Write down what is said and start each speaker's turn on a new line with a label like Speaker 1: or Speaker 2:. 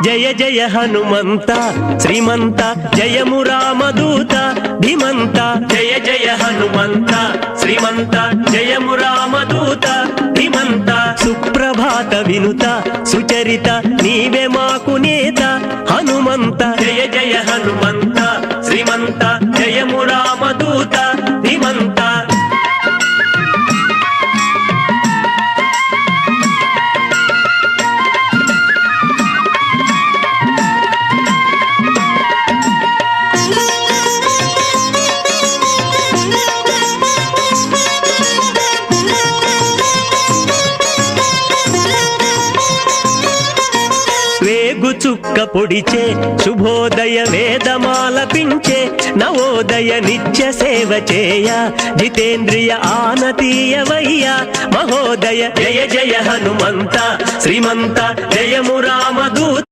Speaker 1: జయ జయ హనుమంత శ్రీమంత జయము రామదూత ధీమంత జయ జయ హనుమంత శ్రీమంత జయము రామదూత ధీమంత సుప్రభాత వినుత సుచరిత నీవే మాకు నేత హనుమంత జయ జయ హనుమంత శ్రీమంత జయము రామదూత ధీమంత వేగు చుక్క పొడిచే శుభోదయ వేదమాలపించే నవోదయ నిత్య సేవ చేయ జితేంద్రియ ఆనతీయవయ్య మహోదయ జయ జయ హనుమంత శ్రీమంత జయము రామదూత